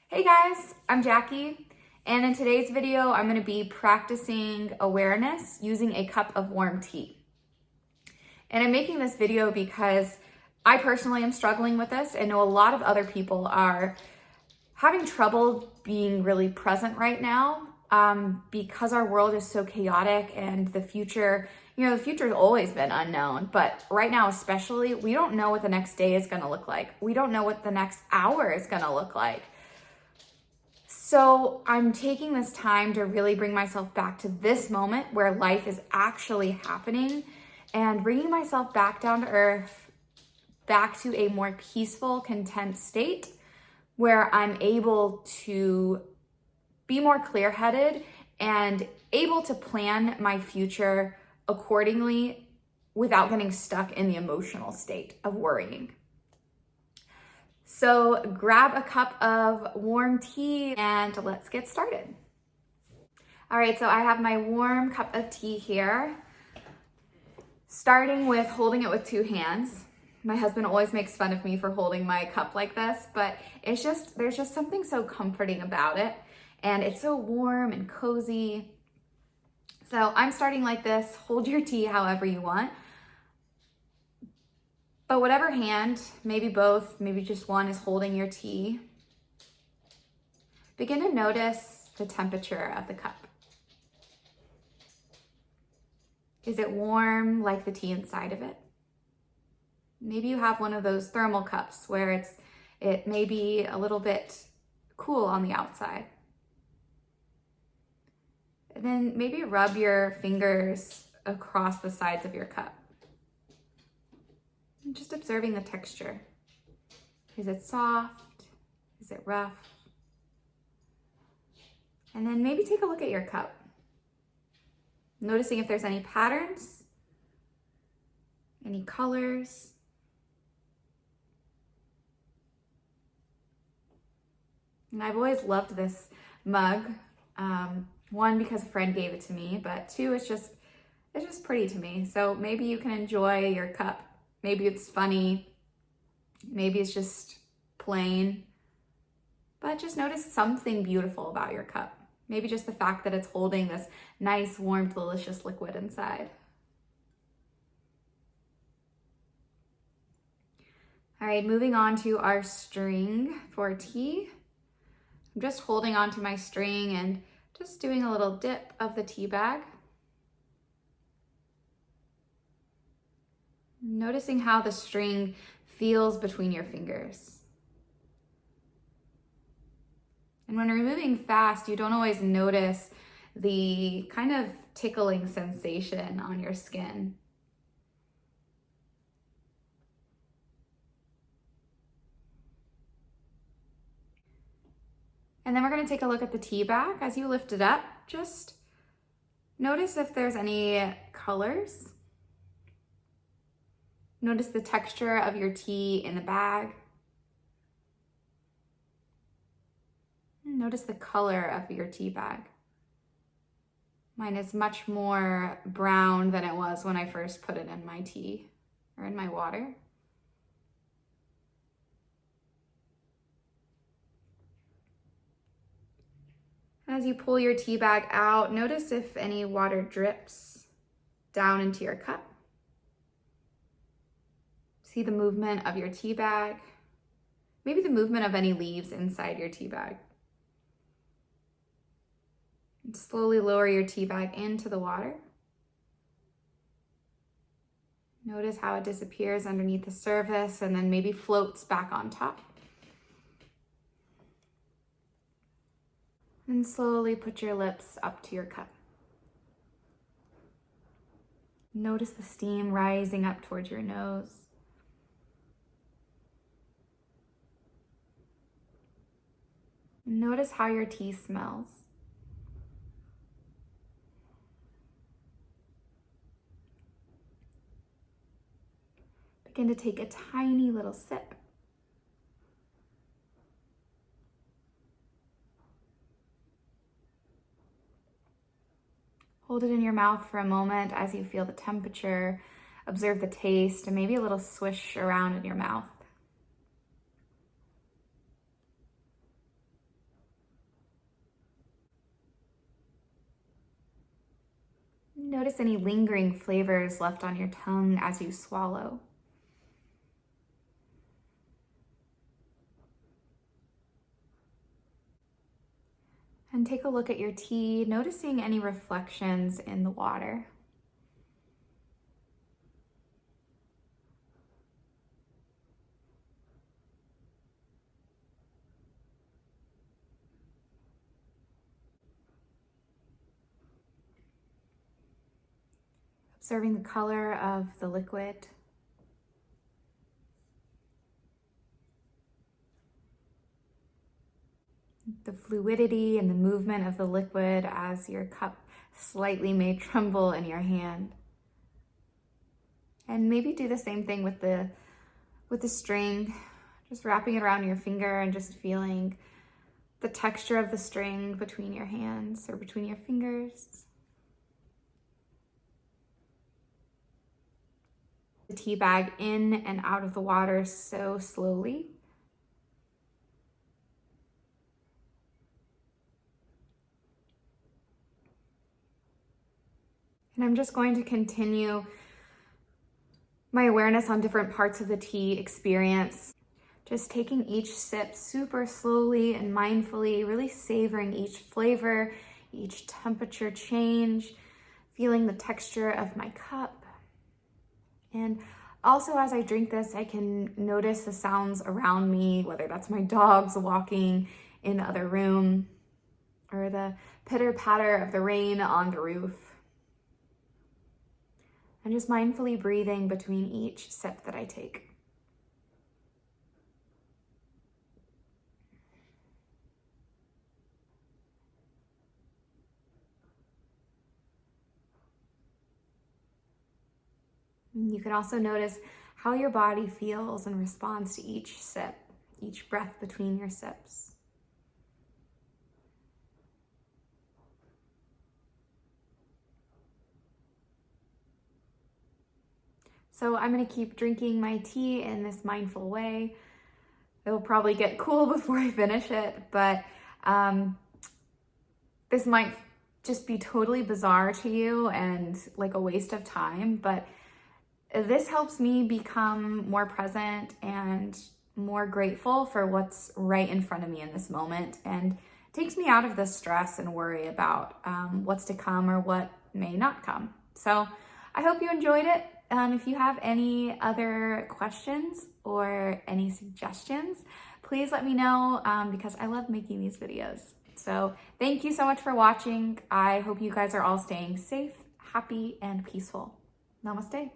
Hey guys, I'm Jackie, and in today's video, I'm going to be practicing awareness using a cup of warm tea. And I'm making this video because I personally am struggling with this and know a lot of other people are having trouble being really present right now because our world is so chaotic and the future has always been unknown, but right now especially, we don't know what the next day is going to look like. We don't know what the next hour is going to look like. So I'm taking this time to really bring myself back to this moment where life is actually happening and bringing myself back down to earth, back to a more peaceful, content state where I'm able to be more clear-headed and able to plan my future accordingly without getting stuck in the emotional state of worrying. So grab a cup of warm tea and let's get started. All right, so I have my warm cup of tea here, starting with holding it with two hands. My husband always makes fun of me for holding my cup like this, but there's just something so comforting about it, and it's so warm and cozy. So I'm starting like this. Hold your tea however you want. But whatever hand, maybe both, maybe just one is holding your tea, begin to notice the temperature of the cup. Is it warm like the tea inside of it? Maybe you have one of those thermal cups where it may be a little bit cool on the outside. And then maybe rub your fingers across the sides of your cup. Just observing the texture. Is it soft? Is it rough? And then maybe take a look at your cup. Noticing if there's any patterns, any colors. And I've always loved this mug. One, because a friend gave it to me, but two, it's just pretty to me. So maybe you can enjoy your cup. Maybe it's funny, maybe it's just plain, but just notice something beautiful about your cup. Maybe just the fact that it's holding this nice, warm, delicious liquid inside. All right, moving on to our string for tea. I'm just holding onto my string and just doing a little dip of the tea bag. Noticing how the string feels between your fingers. And when you're moving fast, you don't always notice the kind of tickling sensation on your skin. And then we're going to take a look at the tea bag. As you lift it up, just notice if there's any colors. Notice the texture of your tea in the bag. Notice the color of your tea bag. Mine is much more brown than it was when I first put it in my tea or in my water. As you pull your tea bag out, notice if any water drips down into your cup. See the movement of your tea bag, maybe the movement of any leaves inside your tea bag. And slowly lower your tea bag into the water. Notice how it disappears underneath the surface and then maybe floats back on top. And slowly put your lips up to your cup. Notice the steam rising up towards your nose. Notice how your tea smells. Begin to take a tiny little sip. Hold it in your mouth for a moment as you feel the temperature, observe the taste, and maybe a little swish around in your mouth. Notice any lingering flavors left on your tongue as you swallow. And take a look at your tea, noticing any reflections in the water. Observing the color of the liquid. The fluidity and the movement of the liquid as your cup slightly may tremble in your hand. And maybe do the same thing with the string, just wrapping it around your finger and just feeling the texture of the string between your hands or between your fingers. The tea bag in and out of the water so slowly. And I'm just going to continue my awareness on different parts of the tea experience. Just taking each sip super slowly and mindfully, really savoring each flavor, each temperature change, feeling the texture of my cup. And also as I drink this, I can notice the sounds around me, whether that's my dogs walking in the other room or the pitter patter of the rain on the roof. And just mindfully breathing between each sip that I take. You can also notice how your body feels and responds to each sip, each breath between your sips. So I'm gonna keep drinking my tea in this mindful way. It'll probably get cool before I finish it, but this might just be totally bizarre to you and like a waste of time, but this helps me become more present and more grateful for what's right in front of me in this moment, and takes me out of the stress and worry about what's to come or what may not come. So I hope you enjoyed it. If you have any other questions or any suggestions, please let me know because I love making these videos. So thank you so much for watching. I hope you guys are all staying safe, happy, and peaceful. Namaste.